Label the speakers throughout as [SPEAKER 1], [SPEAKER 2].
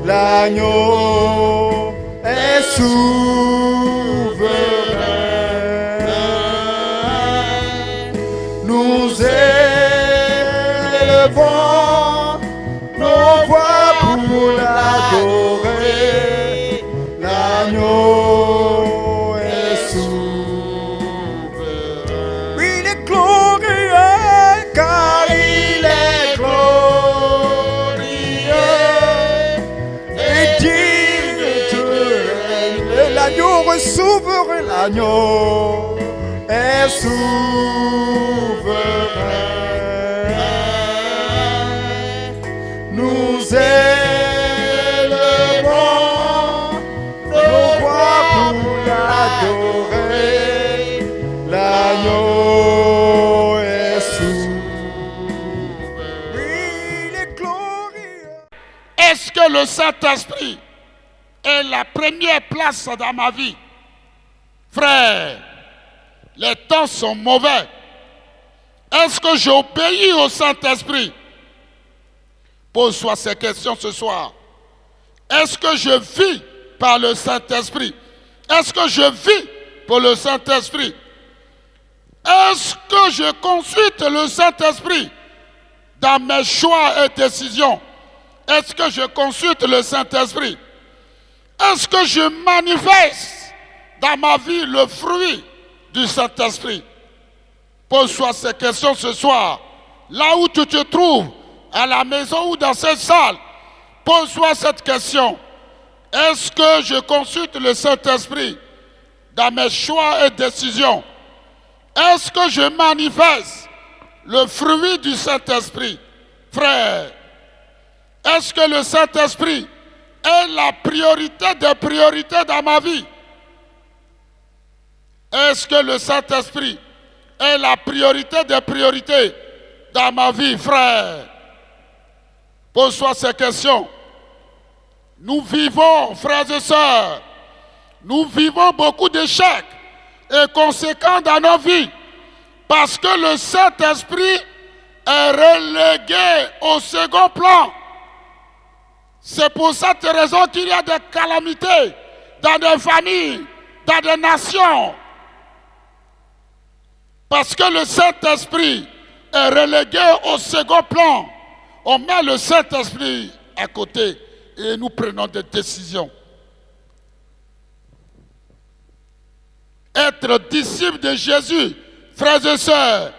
[SPEAKER 1] L'agneau est souverain. Nous élevons nos voix pour l'adorer. L'agneau est souverain. Oui, il est glorieux car il est glorieux. L'agneau est souverain, l'agneau est souverain. Nous élevons nos voix pour l'adorer. L'agneau est souverain. Oui, il est glorieux.
[SPEAKER 2] Est-ce que le Saint-Esprit est la première place dans ma vie? Frère, les temps sont mauvais. Est-ce que j'obéis au Saint-Esprit? Pose-toi ces questions ce soir. Est-ce que je vis par le Saint-Esprit? Est-ce que je vis pour le Saint-Esprit? Est-ce que je consulte le Saint-Esprit dans mes choix et décisions? Est-ce que je consulte le Saint-Esprit? Est-ce que je manifeste dans ma vie le fruit du Saint-Esprit? Pose-toi ces questions ce soir. Là où tu te trouves, à la maison ou dans cette salle, pose-toi cette question. Est-ce que je consulte le Saint-Esprit dans mes choix et décisions? Est-ce que je manifeste le fruit du Saint-Esprit? Frère, est-ce que le Saint-Esprit est la priorité des priorités dans ma vie? Est-ce que le Saint-Esprit est la priorité des priorités dans ma vie, frère? Pose-toi ces questions. Nous vivons, frères et sœurs, nous vivons beaucoup d'échecs et conséquents dans nos vies parce que le Saint-Esprit est relégué au second plan. C'est pour cette raison qu'il y a des calamités dans des familles, dans des nations. Parce que le Saint-Esprit est relégué au second plan. On met le Saint-Esprit à côté et nous prenons des décisions. Être disciple de Jésus, frères et sœurs,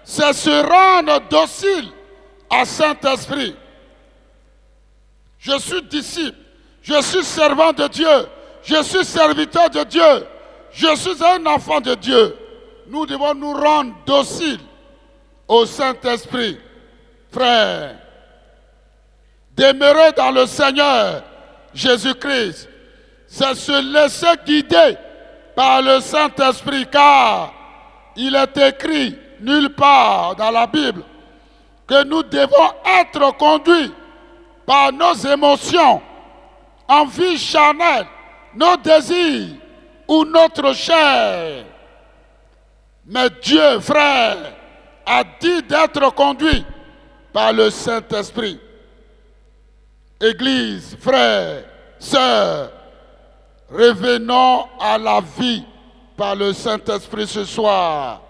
[SPEAKER 2] c'est se rendre docile à Saint-Esprit. Je suis disciple, je suis servant de Dieu, je suis serviteur de Dieu, je suis un enfant de Dieu. Nous devons nous rendre dociles au Saint-Esprit. Frères, demeurer dans le Seigneur Jésus-Christ, c'est se laisser guider par le Saint-Esprit, car il est écrit nulle part dans la Bible que nous devons être conduits par nos émotions, envies charnelles, nos désirs ou notre chair. Mais Dieu, frère, a dit d'être conduit par le Saint-Esprit. Église, frères, sœurs, revenons à la vie par le Saint-Esprit ce soir.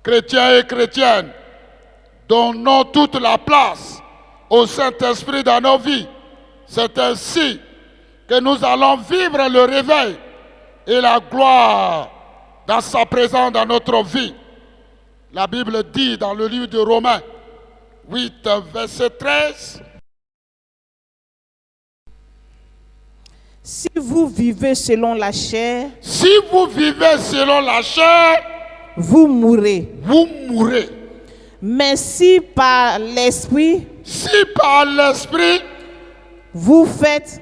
[SPEAKER 2] Chrétiens et chrétiennes, donnons toute la place au Saint-Esprit dans nos vies. C'est ainsi que nous allons vivre le réveil et la gloire dans sa présence dans notre vie. La Bible dit dans le livre de Romains 8, verset 13.
[SPEAKER 3] Si vous vivez selon la chair,
[SPEAKER 2] si vous vivez selon la chair,
[SPEAKER 3] vous mourrez.
[SPEAKER 2] vous mourrez.
[SPEAKER 3] Mais si par l'Esprit,
[SPEAKER 2] Si par l'Esprit,
[SPEAKER 3] vous faites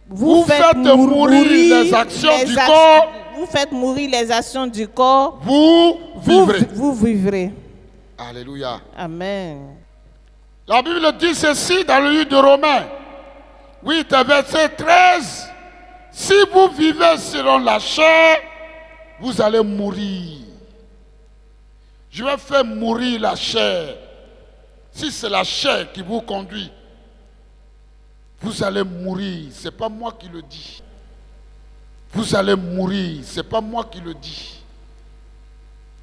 [SPEAKER 2] mourir les actions du corps,
[SPEAKER 3] vous faites mourir les actions du corps,
[SPEAKER 2] vous vivrez.
[SPEAKER 3] vous vivrez.
[SPEAKER 2] Alléluia.
[SPEAKER 3] Amen.
[SPEAKER 2] La Bible dit ceci dans le livre de Romains, 8, verset 13. Si vous vivez selon la chair, vous allez mourir. Je vais faire mourir la chair. Si c'est la chair qui vous conduit, vous allez mourir. Ce n'est pas moi qui le dis. Vous allez mourir. Ce n'est pas moi qui le dis.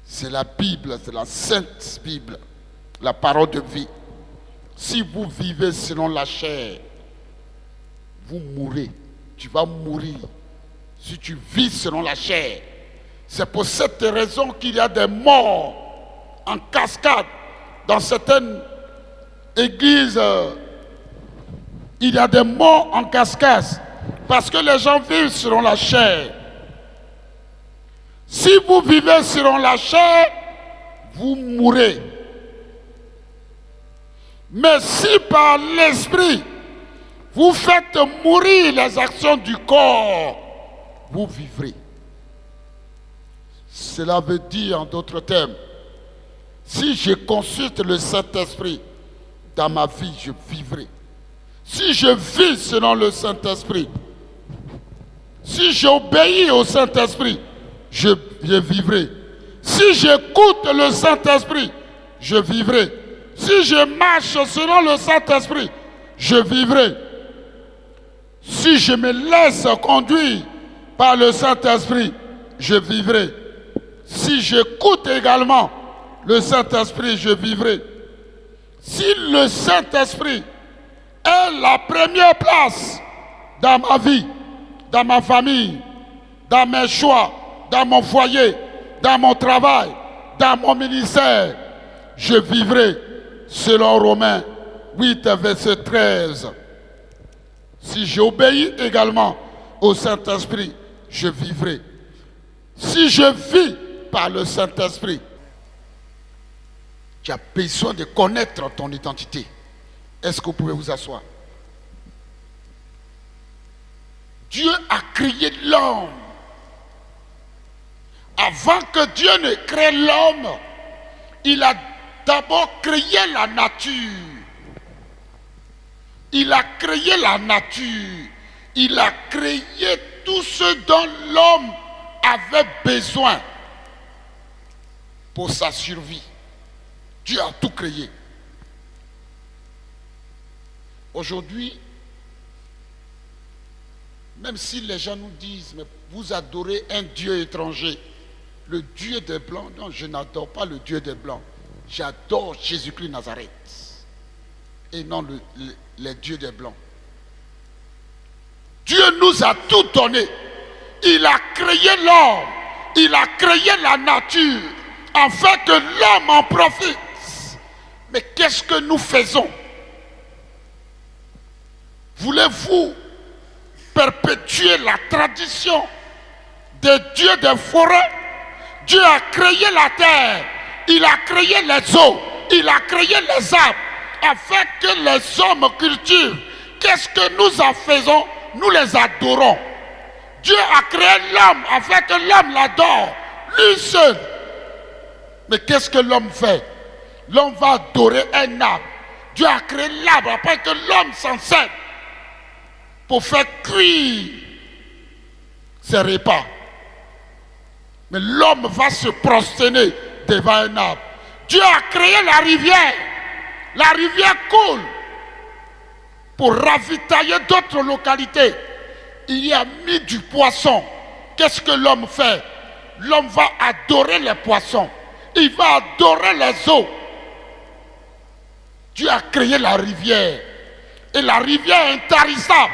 [SPEAKER 2] C'est la Bible, c'est la Sainte Bible, la parole de vie. Si vous vivez selon la chair, vous mourrez. Tu vas mourir si tu vis selon la chair. C'est pour cette raison qu'il y a des morts en cascade dans certaines églises. Il y a des morts en cascade parce que les gens vivent selon la chair. Si vous vivez selon la chair, vous mourrez. Mais si par l'Esprit, vous faites mourir les actions du corps, vous vivrez. Cela veut dire en d'autres termes, si je consulte le Saint-Esprit dans ma vie, je vivrai. Si je vis selon le Saint-Esprit, si j'obéis au Saint-Esprit, je vivrai. Si j'écoute le Saint-Esprit, je vivrai. Si je marche selon le Saint-Esprit, je vivrai. Si je me laisse conduire par le Saint-Esprit, je vivrai. Si j'écoute également le Saint-Esprit, je vivrai. Si le Saint-Esprit est la première place dans ma vie, dans ma famille, dans mes choix, dans mon foyer, dans mon travail, dans mon ministère, je vivrai selon Romains 8, verset 13. Si j'obéis également au Saint-Esprit, je vivrai. Si je vis par le Saint-Esprit, tu as besoin de connaître ton identité. Est-ce que vous pouvez vous asseoir? Dieu a créé l'homme. Avant que Dieu ne crée l'homme, il a d'abord créé la nature. Il a créé la nature. Il a créé tout ce dont l'homme avait besoin pour sa survie. Dieu a tout créé. Aujourd'hui, même si les gens nous disent, mais vous adorez un Dieu étranger, le Dieu des Blancs, non, je n'adore pas le Dieu des Blancs. J'adore Jésus-Christ Nazareth et non les dieux des Blancs. Dieu nous a tout donné. Il a créé l'homme, il a créé la nature, afin que l'homme en profite. Mais qu'est-ce que nous faisons? Voulez-vous perpétuer la tradition des dieux des forêts? Dieu a créé la terre, il a créé les eaux, il a créé les arbres, afin que les hommes cultivent. Qu'est-ce que nous en faisons? Nous les adorons. Dieu a créé l'homme afin que l'homme l'adore, lui seul. Mais qu'est-ce que l'homme fait? L'homme va adorer un arbre. Dieu a créé l'arbre afin que l'homme s'en serve pour faire cuire ses repas. Mais l'homme va se prosterner devant un arbre. Dieu a créé la rivière. La rivière coule pour ravitailler d'autres localités. Il y a mis du poisson. Qu'est-ce que l'homme fait? L'homme va adorer les poissons. Il va adorer les eaux. Dieu a créé la rivière. Et la rivière est intarissable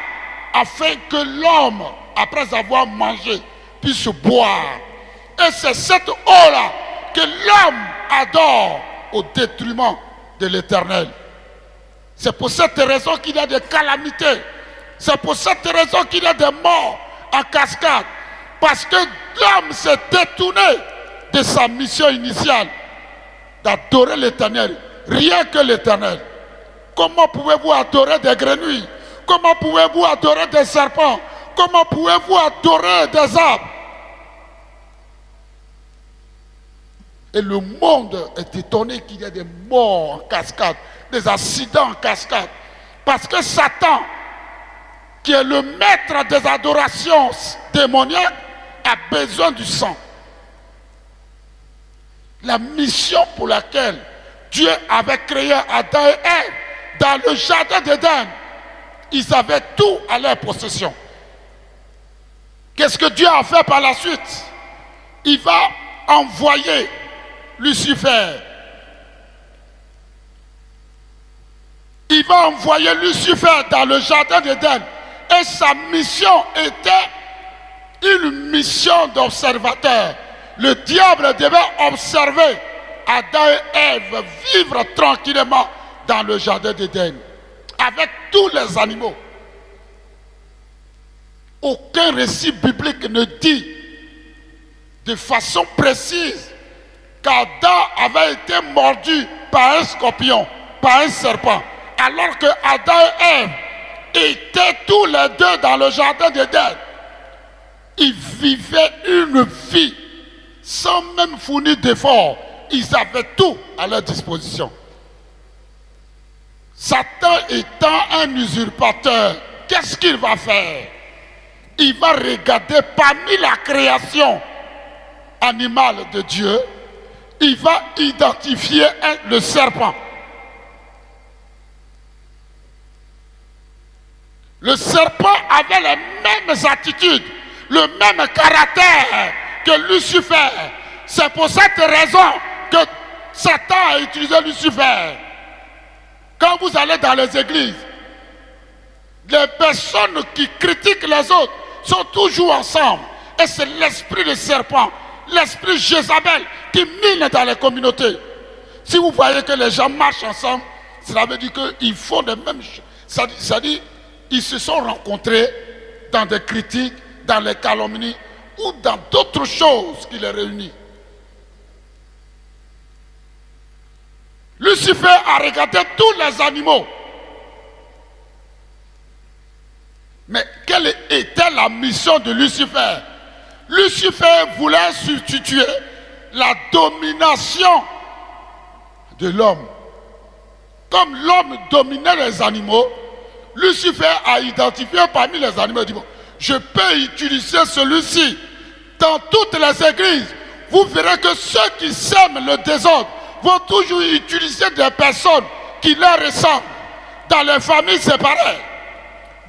[SPEAKER 2] afin que l'homme, après avoir mangé, puisse boire. Et c'est cette eau-là que l'homme adore au détriment de l'Éternel. C'est pour cette raison qu'il y a des calamités. C'est pour cette raison qu'il y a des morts en cascade. Parce que l'homme s'est détourné de sa mission initiale d'adorer l'Éternel, rien que l'Éternel. Comment pouvez-vous adorer des grenouilles? Comment pouvez-vous adorer des serpents? Comment pouvez-vous adorer des arbres? Et le monde est étonné qu'il y ait des morts en cascade, des accidents en cascade. Parce que Satan, qui est le maître des adorations démoniaques, a besoin du sang. La mission pour laquelle Dieu avait créé Adam et Ève dans le jardin d'Éden, ils avaient tout à leur possession. Qu'est-ce que Dieu a fait par la suite? Il va envoyer Lucifer. Il va envoyer Lucifer dans le jardin d'Éden. Et sa mission était une mission d'observateur. Le diable devait observer Adam et Ève vivre tranquillement dans le jardin d'Éden, avec tous les animaux. Aucun récit biblique ne dit de façon précise qu'Adam avait été mordu par un scorpion, par un serpent, alors que Adam et Ève étaient tous les deux dans le jardin d'Éden. Ils vivaient une vie sans même fournir d'efforts. Ils avaient tout à leur disposition. Satan étant un usurpateur, qu'est-ce qu'il va faire? Il va regarder parmi la création animale de Dieu, il va identifier le serpent. Le serpent avait les mêmes attitudes, le même caractère que Lucifer. C'est pour cette raison que Satan a utilisé Lucifer. Quand vous allez dans les églises, les personnes qui critiquent les autres sont toujours ensemble. Et c'est l'esprit de serpent, l'esprit Jézabel qui mine dans les communautés. Si vous voyez que les gens marchent ensemble, cela veut dire qu'ils font les mêmes choses. Ça dit, ils se sont rencontrés dans des critiques, dans les calomnies ou dans d'autres choses qui les réunissent. Lucifer a regardé tous les animaux. Mais quelle était la mission de Lucifer? Lucifer voulait substituer la domination de l'homme. Comme l'homme dominait les animaux, Lucifer a identifié parmi les animaux. Il dit, bon, je peux utiliser celui-ci dans toutes les églises. Vous verrez que ceux qui sèment le désordre vont toujours utiliser des personnes qui leur ressemblent. Dans les familles, c'est pareil.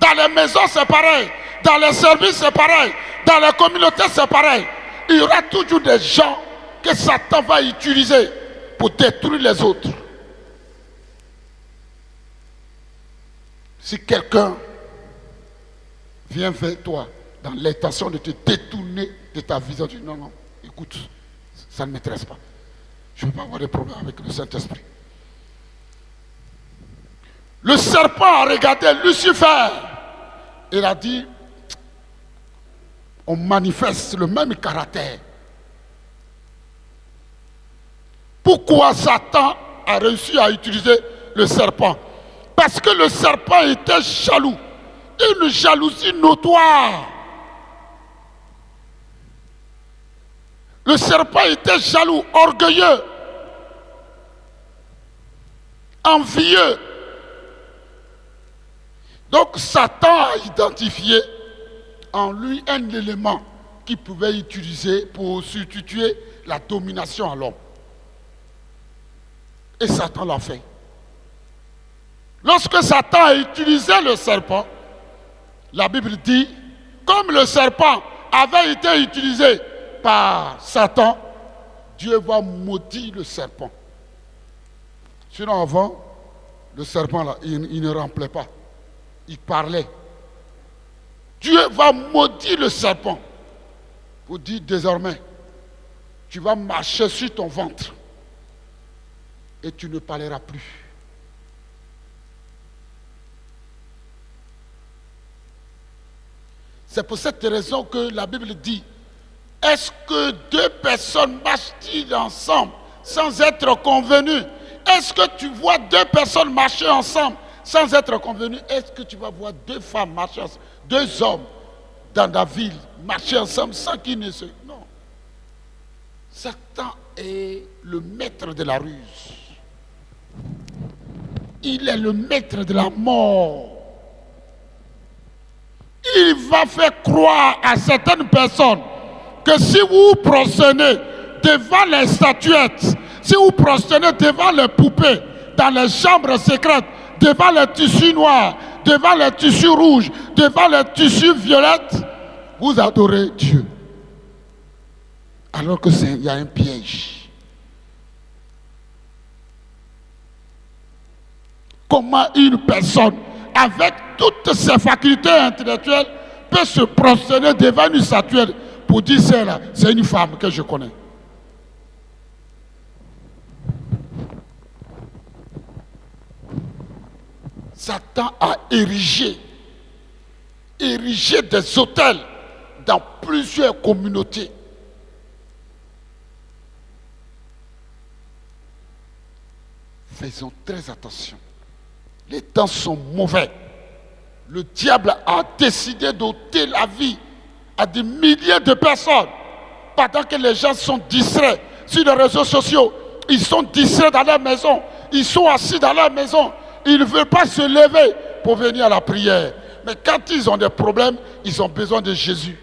[SPEAKER 2] Dans les maisons, c'est pareil. Dans les services, c'est pareil. Dans les communautés, c'est pareil. Il y aura toujours des gens que Satan va utiliser pour détruire les autres. Si quelqu'un vient vers toi dans l'intention de te détourner de ta vision, tu dis non, non, écoute, ça ne m'intéresse pas. Je ne veux pas avoir de problème avec le Saint-Esprit. Le serpent a regardé Lucifer. Il a dit, on manifeste le même caractère. Pourquoi Satan a réussi à utiliser le serpent? Parce que le serpent était jaloux. Une jalousie notoire. Le serpent était jaloux, orgueilleux, envieux. Donc Satan a identifié en lui un élément qu'il pouvait utiliser pour substituer la domination à l'homme. Et Satan l'a fait. Lorsque Satan a utilisé le serpent, la Bible dit, comme le serpent avait été utilisé par Satan, Dieu va maudire le serpent. Sinon avant, le serpent là, il ne remplait pas. Il parlait. Dieu va maudire le serpent pour dire désormais, tu vas marcher sur ton ventre et tu ne parleras plus. C'est pour cette raison que la Bible dit Est-ce que deux personnes marchent-ils ensemble sans être convenues? Est-ce que tu vois deux personnes marcher ensemble sans être convenues? Est-ce que tu vas voir deux femmes marcher ensemble, deux hommes dans la ville marcher ensemble sans qu'ils ne se... Non. Satan est le maître de la ruse. Il est le maître de la mort. Il va faire croire à certaines personnes que si vous prosternez devant les statuettes, si vous prosternez devant les poupées, dans les chambres secrètes, devant les tissus noirs, devant les tissus rouges, devant les tissus violettes, vous adorez Dieu. Alors qu'il y a un piège. Comment une personne, avec toutes ses facultés intellectuelles, peut se prosterner devant une statuette pour dire celle-là, c'est une femme que je connais. Satan a érigé des autels dans plusieurs communautés. Faisons très attention. Les temps sont mauvais. Le diable a décidé d'ôter la vie à des milliers de personnes pendant que les gens sont distraits sur les réseaux sociaux. Ils sont distraits dans leur maison. Ils sont assis dans leur maison. Ils ne veulent pas se lever pour venir à la prière. Mais quand ils ont des problèmes, ils ont besoin de Jésus.